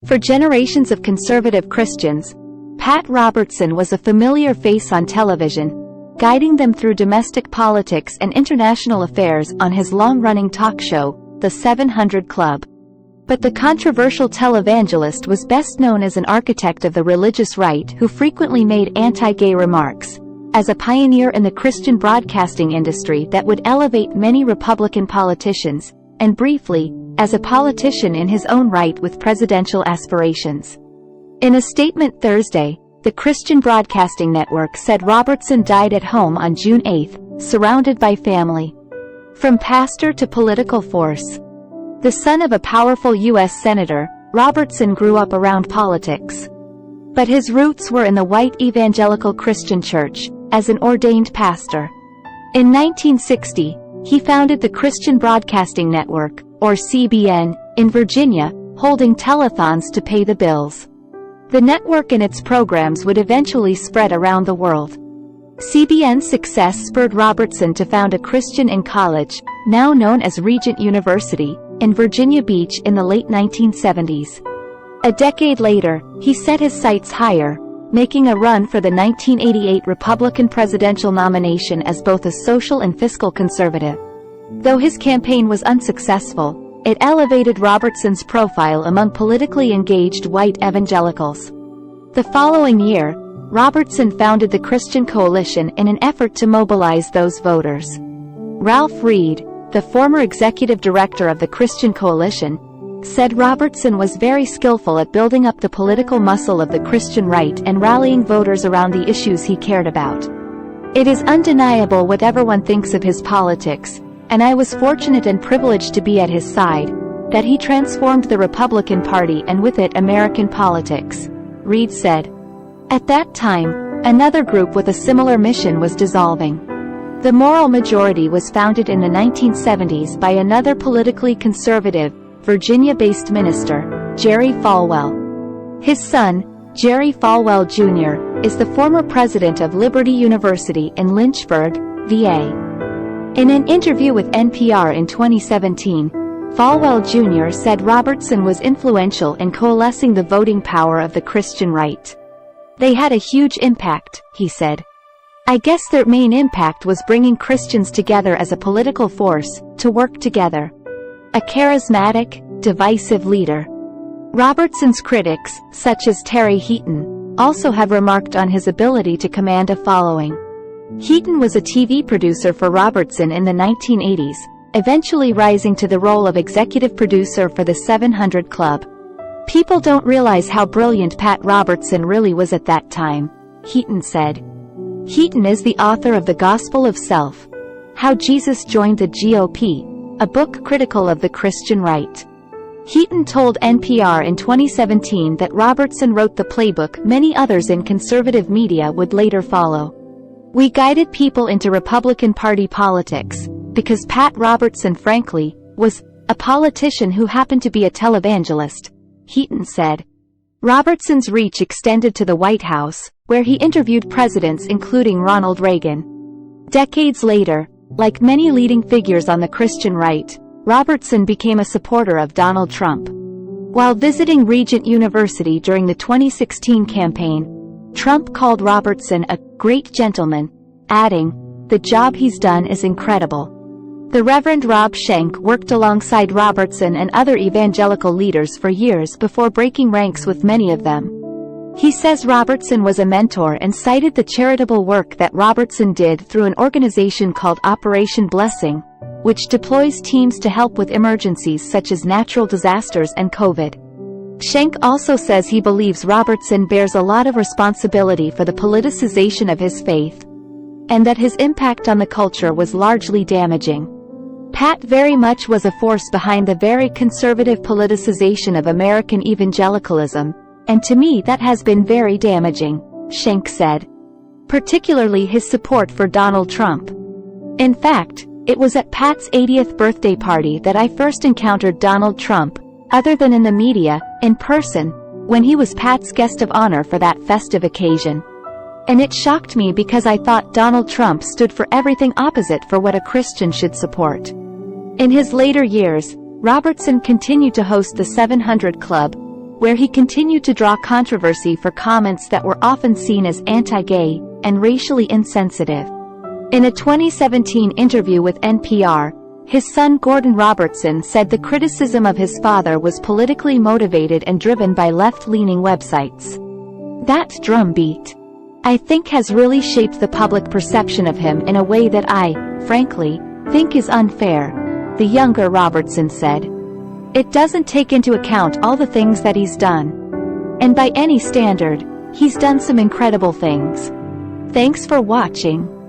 For generations of conservative Christians, Pat Robertson was a familiar face on television, guiding them through domestic politics and international affairs on his long-running talk show, The 700 Club. But the controversial televangelist was best known as an architect of the religious right who frequently made anti-gay remarks, as a pioneer in the Christian broadcasting industry that would elevate many Republican politicians, and briefly, as a politician in his own right with presidential aspirations. In a statement Thursday, the Christian Broadcasting Network said Robertson died at home on June 8, surrounded by family. From pastor to political force. The son of a powerful U.S. senator, Robertson grew up around politics. But his roots were in the white evangelical Christian church, as an ordained pastor. In 1960, he founded the Christian Broadcasting Network, or CBN, in Virginia, holding telethons to pay the bills. The network and its programs would eventually spread around the world. CBN's success spurred Robertson to found a Christian in college, now known as Regent University, in Virginia Beach in the late 1970s. A decade later, he set his sights higher, making a run for the 1988 Republican presidential nomination as both a social and fiscal conservative. Though his campaign was unsuccessful, it elevated Robertson's profile among politically engaged white evangelicals. The following year, Robertson founded the Christian Coalition in an effort to mobilize those voters. Ralph Reed, the former executive director of the Christian Coalition, said Robertson was very skillful at building up the political muscle of the Christian right and rallying voters around the issues he cared about. It is undeniable whatever one thinks of his politics, and I was fortunate and privileged to be at his side, that he transformed the Republican Party and with it American politics, Reed said. At that time, another group with a similar mission was dissolving. The Moral Majority was founded in the 1970s by another politically conservative, Virginia-based minister, Jerry Falwell. His son, Jerry Falwell Jr., is the former president of Liberty University in Lynchburg, VA. In an interview with NPR in 2017, Falwell Jr. said Robertson was influential in coalescing the voting power of the Christian right. They had a huge impact, he said. I guess their main impact was bringing Christians together as a political force, to work together. A charismatic, divisive leader. Robertson's critics, such as Terry Heaton, also have remarked on his ability to command a following. Heaton was a TV producer for Robertson in the 1980s, eventually rising to the role of executive producer for the 700 Club. People don't realize how brilliant Pat Robertson really was at that time, Heaton said. Heaton is the author of The Gospel of Self, How Jesus Joined the GOP, a book critical of the Christian right. Heaton told NPR in 2017 that Robertson wrote the playbook many others in conservative media would later follow. We guided people into Republican Party politics, because Pat Robertson frankly, was a politician who happened to be a televangelist, Heaton said. Robertson's reach extended to the White House, where he interviewed presidents including Ronald Reagan. Decades later, like many leading figures on the Christian right, Robertson became a supporter of Donald Trump. While visiting Regent University during the 2016 campaign, Trump called Robertson a great gentleman, adding, "The job he's done is incredible." The Reverend Rob Schenck worked alongside Robertson and other evangelical leaders for years before breaking ranks with many of them. He says Robertson was a mentor and cited the charitable work that Robertson did through an organization called Operation Blessing, which deploys teams to help with emergencies such as natural disasters and COVID. Schenck also says he believes Robertson bears a lot of responsibility for the politicization of his faith, and that his impact on the culture was largely damaging. Pat very much was a force behind the very conservative politicization of American evangelicalism, and to me that has been very damaging, Schenck said. Particularly his support for Donald Trump. In fact, it was at Pat's 80th birthday party that I first encountered Donald Trump, other than in the media, in person, when he was Pat's guest of honor for that festive occasion. And it shocked me because I thought Donald Trump stood for everything opposite for what a Christian should support. In his later years, Robertson continued to host the 700 Club, where he continued to draw controversy for comments that were often seen as anti-gay and racially insensitive. In a 2017 interview with NPR, his son Gordon Robertson said the criticism of his father was politically motivated and driven by left-leaning websites. That drumbeat, I think, has really shaped the public perception of him in a way that I, frankly, think is unfair, the younger Robertson said. It doesn't take into account all the things that he's done. And by any standard, he's done some incredible things. Thanks for watching.